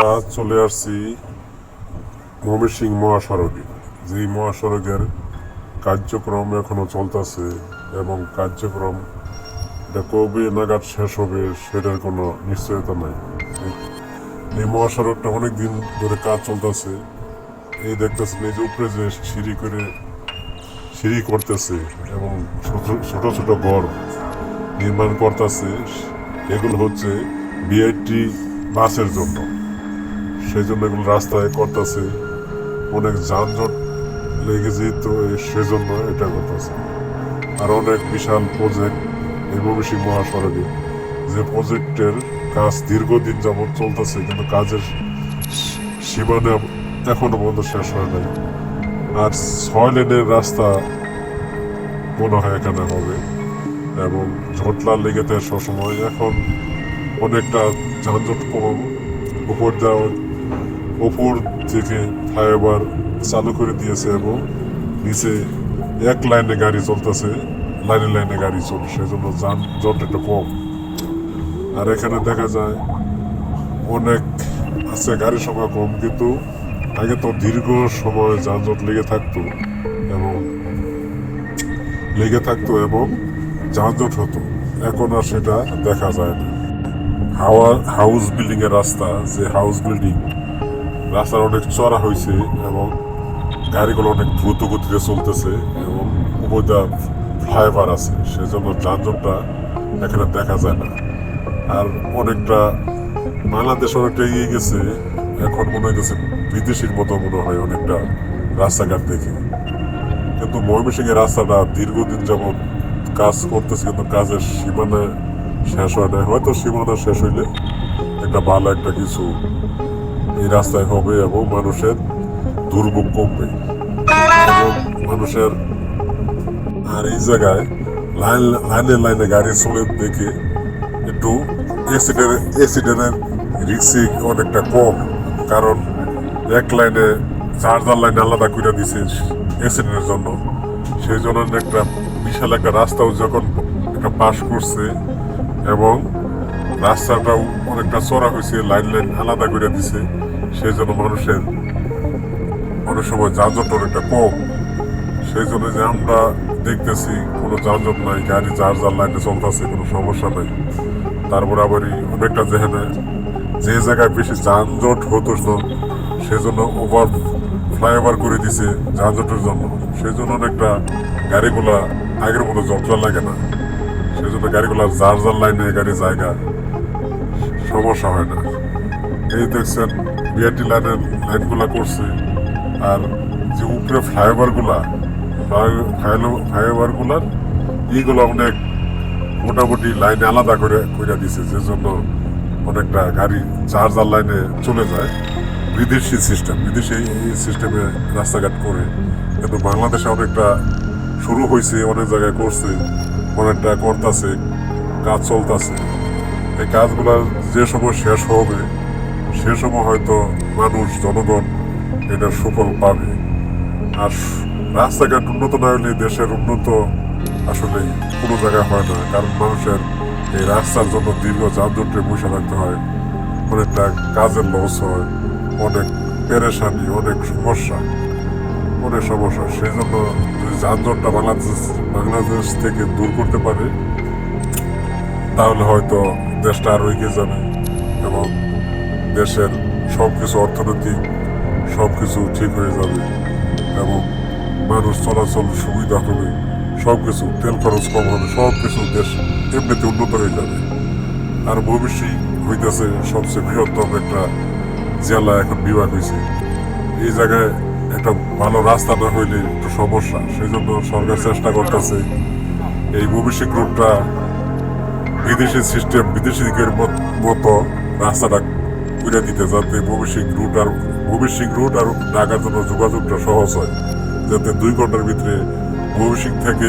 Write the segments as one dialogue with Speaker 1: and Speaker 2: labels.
Speaker 1: আমরা চলে আসছি ময়মনসিংহ মহাসড়কে। যেই মহাসড়কের কার্যক্রম এখনো চলতেছে এবং কার্যক্রম এটা কবে নাগাদ শেষ হবে সেটার কোনো নিশ্চয়তা নাই। এই মহাসড়কটা অনেক দিন ধরে কাজ চলতেছে। এই দেখতেছেন এই যে উপরে যে সিঁড়ি করতেছে এবং ছোট ছোট ঘর নির্মাণ করতেছে, এগুলো হচ্ছে বিআরটি বাসের জন্য। সেই জন্য এগুলো রাস্তায় করতেছে, অনেক যানজট লেগে যেত, সেজন্য এটা করতেছে। আর অনেক বিশাল প্রজেক্ট এই ময়মনসিংহ মহাসড়কে, যে প্রজেক্টের কাজ দীর্ঘদিন যাবৎ চলতেছে, কিন্তু কাজের সীমানা এখনো পর্যন্ত শেষ হয় নাই। আর 6 লেনের রাস্তা মনে হয় এখানে হবে এবং ঝটলা লেগে থাকে সবসময়। এখন অনেকটা যানজট কম, উপর থেকে ফ্লাইওভার চালু করে দিয়েছে এবং নিচে এক লাইনে গাড়ি চলতেছে, লাইনে গাড়ি চলছে, সেজন্য যানজট একটু কম। আর এখানে দেখা যায় অনেক আছে, গাড়ির সংখ্যা কম, কিন্তু আগে তো দীর্ঘ সময় যানজট লেগে থাকতো এবং যানজট হতো। এখন আর সেটা দেখা যায় না। হাউস বিল্ডিং এর রাস্তা, যে হাউস বিল্ডিং রাস্তার অনেক চড়া হয়েছে এবং গাড়িগুলো অনেক দ্রুত গতিতে চলতেছে এবং উপরে ফ্লাইওভার আছে, সেজন্য যানজটটা এখানে দেখা যায় না। আর অনেকটা বাংলাদেশ অনেকটা এগিয়ে গেছে, এখন মনে হইতেছে বিদেশির মতো মনে হয় অনেকটা রাস্তাঘাট দেখে। কিন্তু ময়মনসিংহের রাস্তাটা দীর্ঘদিন যাবৎ কাজ করতেছে, কিন্তু কাজের সীমানা শেষ হয় না। হয়তো সীমানা শেষ হইলে একটা ভালো একটা কিছু এই রাস্তায় হবে এবং মানুষের দুর্ভোগ কমবে এবং মানুষের। আর এই জায়গায় লাইনে গাড়ি চলে দেখে একটু অ্যাক্সিডেন্টের রিস্ক অনেকটা কম, কারণ এক লাইনে চার্জার লাইনে আলাদা করে দিছে অ্যাক্সিডেন্টের জন্য। সেই জন্য একটা বিশাল একটা রাস্তাও যখন একটা পাস করছে এবং রাস্তাটাও অনেকটা চড়া হয়েছে, লাইন আলাদা করে দিছে, সেই জন্য মানুষের অনেক সময় যানজট অনেকটা কম। সেই জন্য যে আমরা দেখতেছি কোনো যানজট নাই, গাড়ি চার্জার লাইনে চলতেছে, কোনো সমস্যা নাই। তারপর আবার অনেকটা যে জায়গায় বেশি যানজট হতো সেজন্য ফ্লাইওভার করে দিছে যানজটের জন্য। সেই জন্য অনেকটা গাড়িগুলা আগের মতো যন্ত্র লাগে না, সেই জন্য গাড়িগুলা চার্জার লাইনে গাড়ি জায়গা সমস্যা হয় না। এই দেখছেন বিআরটি লাইনগুলা করছে। আর যে উপরে ফ্লাইওভারগুলার এইগুলো অনেক মোটামুটি লাইনে আলাদা করে দিছে, যে জন্য অনেকটা গাড়ি চার্জার লাইনে চলে যায়। বিদেশি এই সিস্টেমে রাস্তাঘাট করে, কিন্তু বাংলাদেশে অনেকটা শুরু হয়েছে, অনেক জায়গায় করছে, অনেকটা করতেছে, কাজ চলতেছে। এই কাজগুলা যে সময় শেষ হবে সে সময় হয়তো জনগণ এটার সুফল পাবে। আর রাস্তাঘাট উন্নত না হলে দেশের উন্নত আসলে কোনো জায়গায় হয় না, কারণ মানুষের এই রাস্তার জন্য দীর্ঘ যানজটে বসে থাকতে হয়, অনেকটা কাজের লস হয়, অনেক পেরেশানি, অনেক সমস্যা। সেই জন্য যদি যানজটটা বাংলাদেশ থেকে দূর করতে পারে তাহলে হয়তো দেশটা আরো এগিয়ে যাবে এবং দেশের সবকিছু অর্থনৈতিক সবকিছু ঠিক হয়ে যাবে এবং মানুষ চলাচল সুবিধা হবে, সবকিছু তেল খরচ কম হবে, সবকিছু দেশ এমনিতে উন্নত হয়ে যাবে। আর ময়মনসিংহ হইতেছে সবচেয়ে বৃহত্তম একটা জেলা, এখন বিভাগ হয়েছে। এই জায়গায় একটা ভালো রাস্তা না হইলে একটু সমস্যা, সেই জন্য সরকার চেষ্টা করতেছে এই ময়মনসিংহ রোডটা বিদেশি দিকের মতো রাস্তাটা করে দিতে, যাতে ময়মনসিংহ রুট আর ঢাকার জন্য যোগাযোগটা সহজ হয়, যাতে 2 ঘন্টার ভিতরে ময়মনসিংহ থেকে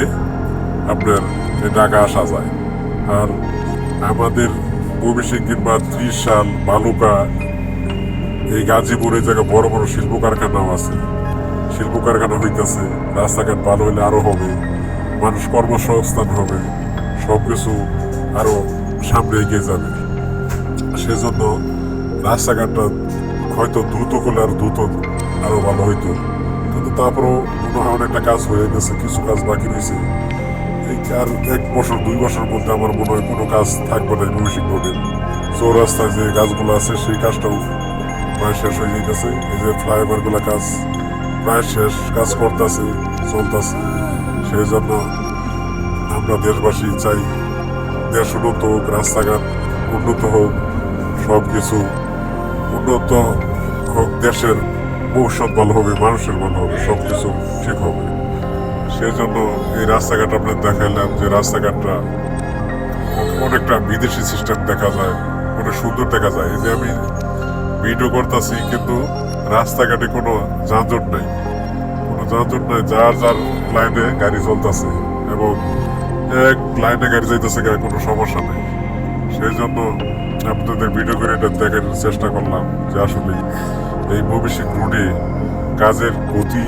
Speaker 1: আপনার ঢাকা আসা যায়। আর আমাদের ময়মনসিংহ কিংবা 30 শাল বালুকা, এই গাজীপুর, এই জায়গায় বড় বড় শিল্প কারখানাও আছে, শিল্প কারখানা হইতেছে। রাস্তাঘাট ভালো হলে আরো হবে, মানুষ কর্মসংস্থান হবে, সবকিছু আরো সামনে এগিয়ে যাবে। সেজন্য রাস্তাঘাটটা হয়তো দ্রুত করলে আর দ্রুত আরো ভালো হইতো, কিন্তু তারপরেও মনে হয় অনেকটা কাজ হয়ে গেছে, কিছু কাজ বাকি রয়েছে। এই আর 1 বছর 2 বছর মধ্যে আমার মনে হয় কোনো কাজ থাকবে না ময়মনসিংহ রোডের চৌরাস্তায় যে গাছগুলো আছে সেই কাজটাও প্রায় শেষ হয়ে যেতেছে। এই যে ফ্লাইওভার গুলা কাজ প্রায় শেষ, কাজ করতেছে, চলতেছে। সেই জন্য আমরা দেশবাসী চাই দেশ উন্নত হোক, রাস্তাঘাট উন্নত হোক, সব কিছু উন্নত হোক, দেশের ভবিষ্যৎ ভালো হবে, মানুষের ভালো হবে, সব কিছু ঠিক হবে। সেই জন্য এই রাস্তাঘাট আপনার দেখাইলাম যে রাস্তাঘাটটা অনেকটা বিদেশি সিস্টেম দেখা যায়, অনেক সুন্দর দেখা যায়। এই যে আমি ভিডিও করতেছি কিন্তু রাস্তাঘাটে কোনো যানজট নাই, কোনো যানজট নাই, যার যার লাইনে গাড়ি চলতেছে এবং এক লাইনে গাড়ি যাইতেছে, কোনো সমস্যা নেই। সেই জন্য আপনাদের ভিডিও করে এটা দেখার চেষ্টা করলাম যে আসলে এই ময়মনসিংহ রোডে কাজের গতি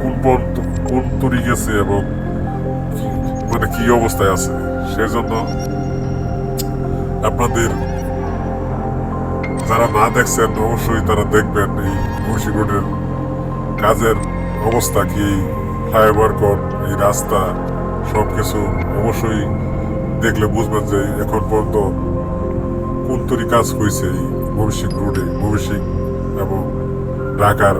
Speaker 1: কোন পর্যন্ত কোন তরি গেছে এবং মানে কি অবস্থায় আছে। সেই জন্য আপনাদের যারা না দেখছেন অবশ্যই তারা দেখবেন এই ময়মনসিংহ রোডের কাজের অবস্থা কি, ফ্লাইওভার কোন, এই রাস্তা সবকিছু অবশ্যই দেখলে বুঝবেন যে এখন পর্যন্ত কোন তরি কাজ হয়েছে এই ময়মনসিংহ রোডে, ময়মনসিংহ এবং ঢাকার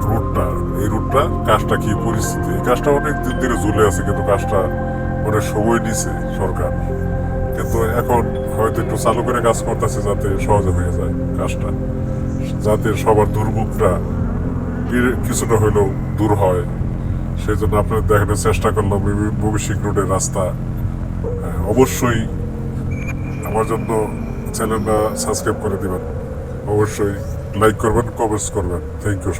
Speaker 1: রুটটা, এই রুটটা কাজটা কি পরিস্থিতি। এই কাজটা অনেক দিন ধরে ঝুলে আছে, কিন্তু কাজটা অনেক সময় নিছে সরকার, কিন্তু এখন হয়তো একটু চালু করে কাজ করতেছে যাতে সহজে হয়ে যায় কাজটা, যাতে সবার দুর্ভোগটা কিছুটা হলেও দূর হয়। সেই জন্য আপনাদের দেখানোর চেষ্টা করলাম ময়মনসিংহ রোডের রাস্তা। অবশ্যই আমার জন্য চ্যানেলটা সাবস্ক্রাইব করে দিবেন, অবশ্যই লাইক করবেন, কমেন্টস করবেন। Thank you.